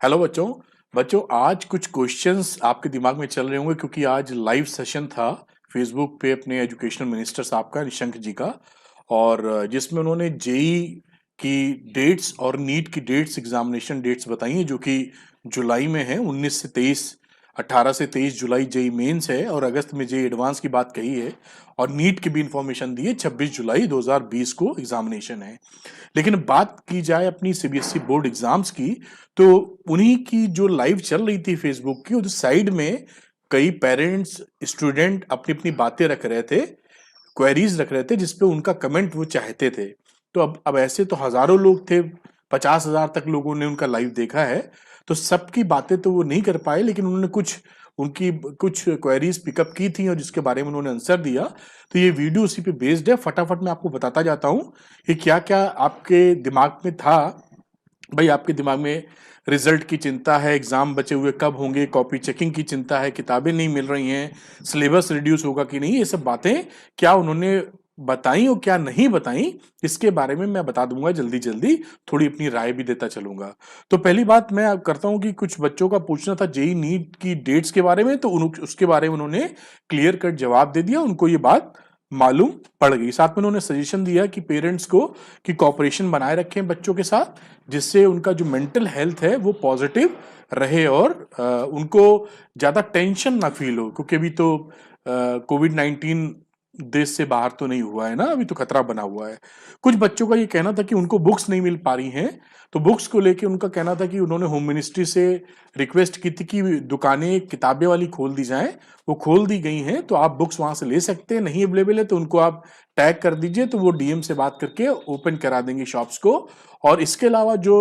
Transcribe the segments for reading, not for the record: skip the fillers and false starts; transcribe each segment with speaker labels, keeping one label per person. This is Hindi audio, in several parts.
Speaker 1: हेलो बच्चों। बच्चों आज कुछ क्वेश्चंस आपके दिमाग में चल रहे होंगे क्योंकि आज लाइव सेशन था फेसबुक पे अपने एजुकेशनल मिनिस्टर साहब का, निशंक जी का। और जिसमें उन्होंने जेई की डेट्स और नीट की डेट्स, एग्जामिनेशन डेट्स बताई हैं जो कि जुलाई में है 19 से 23, 18 से 23 जुलाई जेई मेंस है और अगस्त में जेई एडवांस की बात कही है। और नीट की भी इंफॉर्मेशन दी है, 26 जुलाई 2020 को एग्जामिनेशन है। लेकिन बात की जाए अपनी सीबीएसई बोर्ड एग्जाम्स की, तो उन्हीं की जो लाइव चल रही थी फेसबुक की, उस साइड में कई पेरेंट्स, स्टूडेंट अपनी अपनी बातें रख रहे थे, क्वेरीज रख रहे थे जिसपे उनका कमेंट वो चाहते थे। तो अब ऐसे तो हजारों लोग थे, 50,000 तक लोगों ने उनका लाइव देखा है। तो सबकी बातें तो वो नहीं कर पाए, लेकिन उन्होंने कुछ क्वेरीज पिकअप की थी और जिसके बारे में उन्होंने आंसर दिया। तो ये वीडियो उसी पे बेस्ड है, फटाफट मैं आपको बताता जाता हूँ कि क्या क्या आपके दिमाग में था। भाई आपके दिमाग में रिजल्ट की चिंता है, एग्जाम बचे हुए कब होंगे, कॉपी चेकिंग की चिंता है, किताबें नहीं मिल रही हैं, सिलेबस रिड्यूस होगा कि नहीं, ये सब बातें क्या उन्होंने बताई और क्या नहीं बताई, इसके बारे में मैं बता दूंगा जल्दी जल्दी, थोड़ी अपनी राय भी देता चलूंगा। तो पहली बात मैं अब करता हूं कि कुछ बच्चों का पूछना था जेई नीट की डेट्स के बारे में, तो उसके बारे में उन्होंने क्लियर कट जवाब दे दिया, उनको ये बात मालूम पड़ गई। साथ में उन्होंने सजेशन दिया कि पेरेंट्स को कि कॉपरेशन बनाए रखें बच्चों के साथ, जिससे उनका जो मेंटल हेल्थ है वो पॉजिटिव रहे और उनको ज्यादा टेंशन ना फील हो, क्योंकि अभी तो कोविड 19 देश से बाहर तो नहीं हुआ है ना, अभी तो खतरा बना हुआ है। कुछ बच्चों का ये कहना था कि उनको बुक्स नहीं मिल पा रही हैं, तो बुक्स को लेके उनका कहना था कि उन्होंने होम मिनिस्ट्री से रिक्वेस्ट की थी कि दुकानें किताबें वाली खोल दी जाएं। वो खोल दी गई हैं, तो आप बुक्स वहां से ले सकते हैं। नहीं अवेलेबल है तो उनको आप टैग कर दीजिए, तो वो डीएम से बात करके ओपन करा देंगे शॉप्स को। और इसके अलावा जो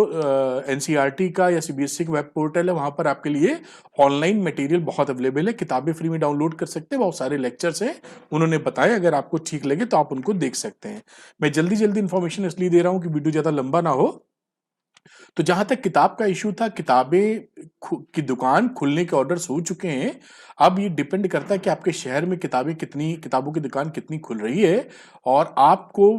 Speaker 1: एनसीईआरटी का या सीबीएसई का वेब पोर्टल है, वहां पर आपके लिए ऑनलाइन मटेरियल बहुत अवेलेबल है, किताबें फ्री में डाउनलोड कर सकते हैं, बहुत सारे लेक्चर्स हैं उन्होंने बताया, अगर आपको ठीक लगे तो आप उनको देख सकते हैं। मैं जल्दी जल्दी इन्फॉर्मेशन इसलिए दे रहा हूं कि वीडियो ज्यादा लंबा ना हो। तो जहां तक किताब का इशू था, किताबें की दुकान खुलने के ऑर्डर्स हो चुके हैं। अब ये डिपेंड करता है कि आपके शहर में किताबों की दुकान कितनी खुल रही है और आपको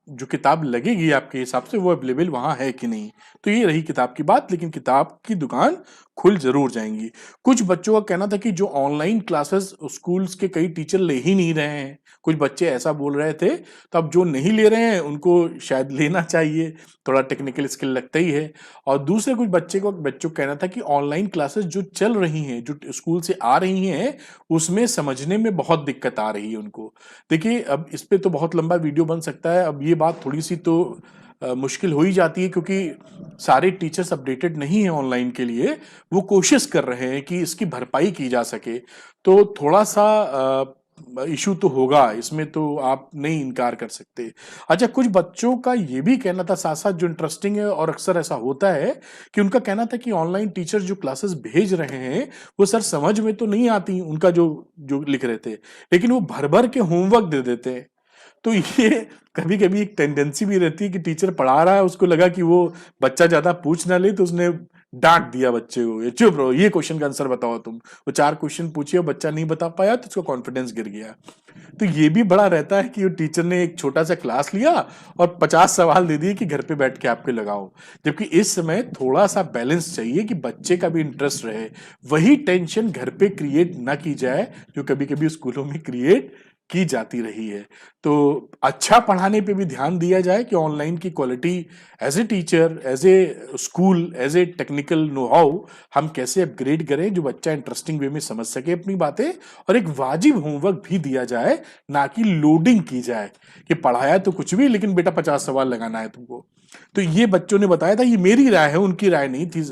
Speaker 1: जो किताब लगेगी आपके हिसाब से वो अवेलेबल वहां है कि नहीं। तो ये रही किताब की बात, लेकिन किताब की दुकान खुल जरूर जाएंगी। कुछ बच्चों का कहना था कि जो ऑनलाइन क्लासेस स्कूल्स के कई टीचर ले ही नहीं रहे हैं, कुछ बच्चे ऐसा बोल रहे थे। तो अब जो नहीं ले रहे हैं उनको शायद लेना चाहिए, थोड़ा टेक्निकल स्किल लगता ही है। और दूसरे कुछ बच्चों का कहना था कि ऑनलाइन क्लासेस जो चल रही हैं, जो स्कूल से आ रही हैं, उसमें समझने में बहुत दिक्कत आ रही है उनको। देखिए अब इस पे तो बहुत लंबा वीडियो बन सकता है, अब ये बात थोड़ी सी तो मुश्किल हो ही जाती है, क्योंकि सारे टीचर्स अपडेटेड नहीं है ऑनलाइन के लिए। वो कोशिश कर रहे हैं कि इसकी भरपाई की जा सके। तो थोड़ा सा इशू तो होगा इसमें, तो आप नहीं इनकार कर सकते। अच्छा, कुछ बच्चों का ये भी कहना था साथ साथ, जो इंटरेस्टिंग है और अक्सर ऐसा होता है, कि उनका कहना था कि ऑनलाइन टीचर जो क्लासेस भेज रहे हैं वो सर समझ में तो नहीं आती उनका जो जो लिख रहे थे, लेकिन वो भर भर के होमवर्क दे देते हैं। तो ये कभी कभी एक टेंडेंसी भी रहती है कि टीचर पढ़ा रहा है, उसको लगा कि वो बच्चा ज्यादा पूछ ना ले, तो उसने डांट दिया बच्चे को, ये चुप रहो, ये क्वेश्चन का आंसर बताओ तुम। वो 4 क्वेश्चन पूछे और बच्चा नहीं बता पाया, तो उसका कॉन्फिडेंस गिर गया। तो ये भी बड़ा रहता है कि वो टीचर ने एक छोटा सा क्लास लिया और 50 सवाल दे दिए कि घर पे बैठ के आपके लगाओ। जबकि इस समय थोड़ा सा बैलेंस चाहिए कि बच्चे का भी इंटरेस्ट रहे, वही टेंशन घर पे क्रिएट ना की जाए जो कभी कभी स्कूलों में क्रिएट की जाती रही है। तो अच्छा पढ़ाने पे भी ध्यान दिया जाए कि ऑनलाइन की quality as a teacher, as a school, as a technical know how हम कैसे अपग्रेड करें, जो बच्चा इंटरेस्टिंग वे में समझ सके अपनी बातें। और एक वाजिब होमवर्क भी दिया जाए, ना कि लोडिंग की जाए कि पढ़ाया तो कुछ भी, लेकिन बेटा 50 सवाल लगाना है तुमको। तो ये बच्चों ने बताया था, ये मेरी राय है, उनकी राय नहीं थी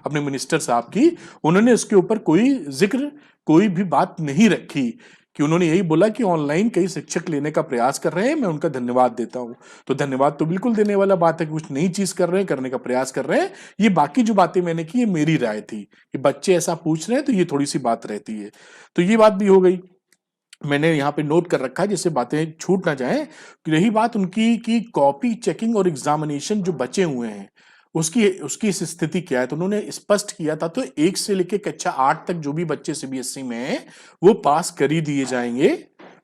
Speaker 1: अपने मिनिस्टर साहब की। उन्होंने इसके ऊपर कोई जिक्र, कोई भी बात नहीं रखी, कि उन्होंने यही बोला कि ऑनलाइन कई शिक्षक लेने का प्रयास कर रहे हैं, मैं उनका धन्यवाद देता हूं। तो धन्यवाद तो बिल्कुल देने वाला बात है कि कुछ नई चीज कर रहे हैं, करने का प्रयास कर रहे हैं। ये बाकी जो बातें मैंने की, ये मेरी राय थी कि बच्चे ऐसा पूछ रहे हैं तो ये थोड़ी सी बात रहती है। तो ये बात भी हो गई, मैंने यहाँ पे नोट कर रखा है जिससे बातें छूट ना जाएं। रही बात उनकी कि कॉपी चेकिंग और एग्जामिनेशन जो बचे हुए हैं, उसकी उसकी इस स्थिति क्या है, तो उन्होंने स्पष्ट किया था। तो 1 से लेकर कक्षा 8 तक जो भी बच्चे सीबीएसई में हैं वो पास कर ही दिए जाएंगे।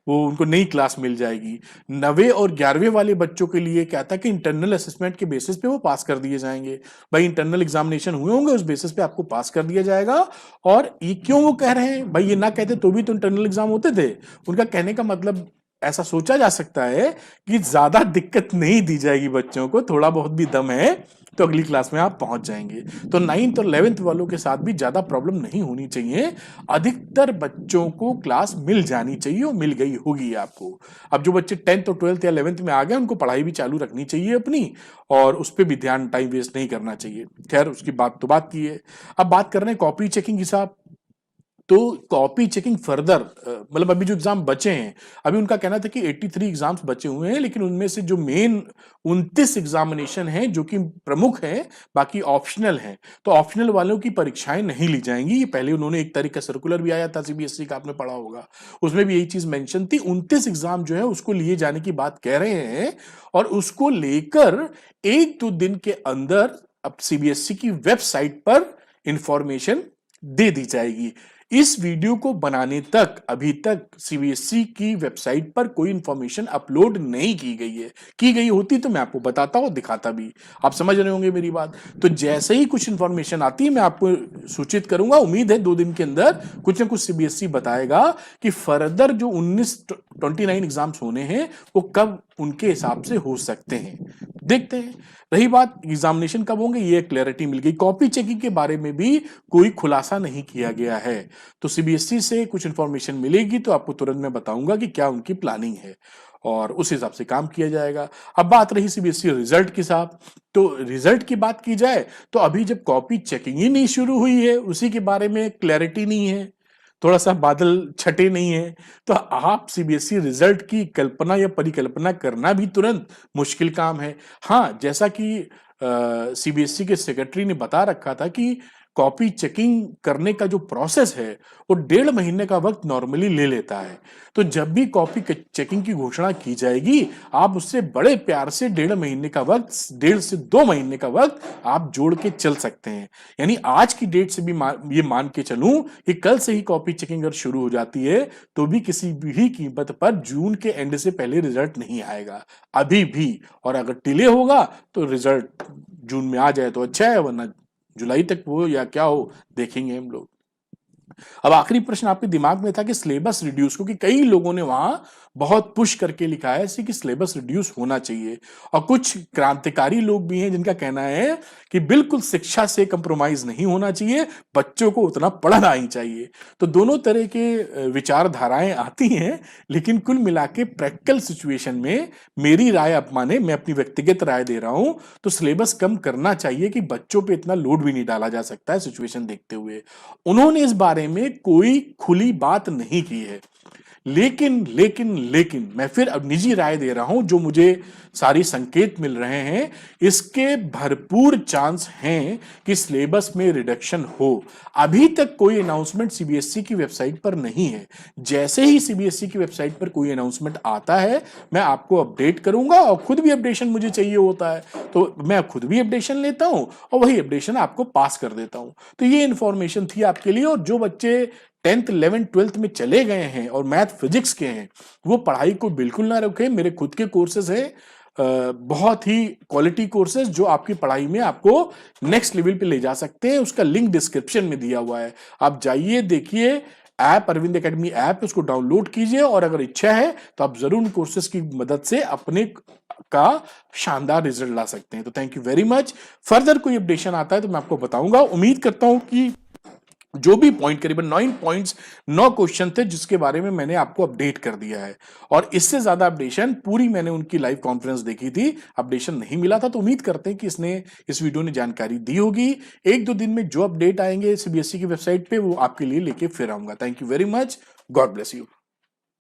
Speaker 1: वो उनको नई क्लास मिल जाएगी। 9वें और 11वें वाले बच्चों के लिए क्या था कि इंटरनल असेसमेंट के बेसिस पे वो पास कर दिए जाएंगे। भाई इंटरनल एग्जामिनेशन हुए होंगे, उस बेसिस पे आपको पास कर दिया जाएगा। और ये क्यों वो कह रहे हैं, भाई ये ना कहते तो भी तो इंटरनल एग्जाम होते थे। उनका कहने का मतलब ऐसा सोचा जा सकता है कि ज्यादा दिक्कत नहीं दी जाएगी बच्चों को, थोड़ा बहुत भी दम है तो अगली क्लास में आप पहुंच जाएंगे। तो 9th और 11th वालों के साथ भी ज्यादा प्रॉब्लम नहीं होनी चाहिए। अधिकतर बच्चों को क्लास मिल जानी चाहिए और मिल गई होगी आपको। अब जो बच्चे 10th और 12th या 11th में आ गए उनको पढ़ाई भी चालू रखनी चाहिए अपनी, और उस पर भी ध्यान, टाइम वेस्ट नहीं करना चाहिए। खैर उसकी बात तो बात की है। अब बात कर रहे हैं कॉपी चेकिंग हिसाब। तो कॉपी चेकिंग फर्दर, मतलब अभी जो एग्जाम बचे हैं, अभी उनका कहना था कि 83 एग्जाम्स बचे हुए हैं, लेकिन उनमें से जो मेन 29 एग्जामिनेशन हैं जो कि प्रमुख हैं, बाकी ऑप्शनल हैं। तो ऑप्शनल वालों की परीक्षाएं नहीं ली जाएंगी। ये पहले उन्होंने एक तारीख का सर्कुलर भी आया था सीबीएसई का, आपने पढ़ा होगा, उसमें भी यही चीज मेंशन थी। 29 एग्जाम जो है उसको लिए जाने की बात कह रहे हैं, और उसको लेकर 1-2 दिन के अंदर अब सीबीएसई की वेबसाइट पर इंफॉर्मेशन दे दी जाएगी। इस वीडियो को बनाने तक अभी तक सीबीएसई की वेबसाइट पर कोई इंफॉर्मेशन अपलोड नहीं की गई है। की गई होती तो मैं आपको बताता और दिखाता भी। आप समझ रहे होंगे मेरी बात। तो जैसे ही कुछ इंफॉर्मेशन आती है मैं आपको सूचित करूंगा। उम्मीद है 2 दिन के अंदर कुछ ना कुछ सीबीएसई बताएगा कि फर्दर जो 29 एग्जाम्स होने हैं वो कब उनके हिसाब से हो सकते हैं, देखते हैं। रही बात एग्जामिनेशन कब होंगे, ये क्लैरिटी मिल गई। कॉपी चेकिंग के बारे में भी कोई खुलासा नहीं किया गया है। तो सीबीएसई से कुछ इंफॉर्मेशन मिलेगी तो आपको तुरंत मैं बताऊंगा कि क्या उनकी प्लानिंग है, और उस हिसाब से काम किया जाएगा। अब बात रही सीबीएसई रिजल्ट की साहब, तो रिजल्ट की बात की जाए तो अभी जब कॉपी चेकिंग ही नहीं शुरू हुई है, उसी के बारे में क्लैरिटी नहीं है, थोड़ा सा बादल छटे नहीं है, तो आप सीबीएसई रिजल्ट की कल्पना या परिकल्पना करना भी तुरंत मुश्किल काम है। हाँ, जैसा कि सीबीएसई के सेक्रेटरी ने बता रखा था कि कॉपी चेकिंग करने का जो प्रोसेस है वो 1.5 महीने का वक्त नॉर्मली ले लेता है। तो जब भी कॉपी चेकिंग की घोषणा की जाएगी, आप उससे बड़े प्यार से 1.5 महीने का वक्त, 1.5 से 2 महीने का वक्त आप जोड़ के चल सकते हैं। यानी आज की डेट से भी ये मान के चलूं कि कल से ही कॉपी चेकिंग अगर शुरू हो जाती है तो भी किसी भी कीमत पर जून के एंड से पहले रिजल्ट नहीं आएगा अभी भी। और अगर डिले होगा तो रिजल्ट जून में आ जाए तो अच्छा है, वरना जुलाई तक वो या क्या हो देखेंगे हम लोग। अब आखिरी प्रश्न आपके दिमाग में था कि सिलेबस रिड्यूस, क्योंकि कई लोगों ने वहां बहुत पुश करके लिखा है कि सिलेबस रिड्यूस होना चाहिए, और कुछ क्रांतिकारी लोग भी हैं जिनका कहना है कि बिल्कुल शिक्षा से कंप्रोमाइज नहीं होना चाहिए, बच्चों को उतना पढ़ना ही चाहिए। तो दोनों तरह के विचारधाराएं आती हैं, लेकिन कुल मिला के प्रैक्टिकल सिचुएशन में मेरी राय आप माने, मैं अपनी व्यक्तिगत राय दे रहा हूं, तो सिलेबस कम करना चाहिए कि बच्चों पे इतना लोड भी नहीं डाला जा सकता है सिचुएशन देखते हुए। उन्होंने इस बारे में कोई खुली बात नहीं की है, लेकिन मैं फिर अब निजी राय दे रहा हूं, जो मुझे सारी संकेत मिल रहे हैं, इसके भरपूर चांस हैं कि सिलेबस में रिडक्शन हो। अभी तक कोई अनाउंसमेंट सीबीएसई की वेबसाइट पर नहीं है। जैसे ही सीबीएसई की वेबसाइट पर कोई अनाउंसमेंट आता है मैं आपको अपडेट करूंगा, और खुद भी अपडेशन मुझे चाहिए होता है तो मैं खुद भी अपडेशन लेता हूं और वही अपडेशन आपको पास कर देता हूं। तो ये इंफॉर्मेशन थी आपके लिए। और जो बच्चे 10th 11th 12th में चले गए हैं और मैथ फिजिक्स के हैं, वो पढ़ाई को बिल्कुल ना रोकें। मेरे खुद के कोर्सेज हैं, बहुत ही क्वालिटी कोर्सेज, जो आपकी पढ़ाई में आपको नेक्स्ट लेवल पे ले जा सकते हैं। उसका लिंक डिस्क्रिप्शन में दिया हुआ है, आप जाइए देखिए। ऐप अरविंद एकेडमी ऐप, उसको डाउनलोड कीजिए, और अगर इच्छा है तो आप जरूर उन कोर्सेज की मदद से अपने का शानदार रिजल्ट ला सकते हैं। तो thank you very much. Further कोई अपडेशन आता है तो मैं आपको बताऊंगा। उम्मीद करता हूं कि जो भी पॉइंट, करीबन 9 पॉइंट्स 9 क्वेश्चन थे जिसके बारे में मैंने आपको अपडेट कर दिया है, और इससे ज्यादा अपडेशन पूरी मैंने उनकी लाइव कॉन्फ्रेंस देखी थी, अपडेशन नहीं मिला था। तो उम्मीद करते हैं कि इस वीडियो ने जानकारी दी होगी। 1-2 दिन में जो अपडेट आएंगे सीबीएसई की वेबसाइट पे वो आपके लिए लेके फिर आऊंगा। Thank you very much. God bless you.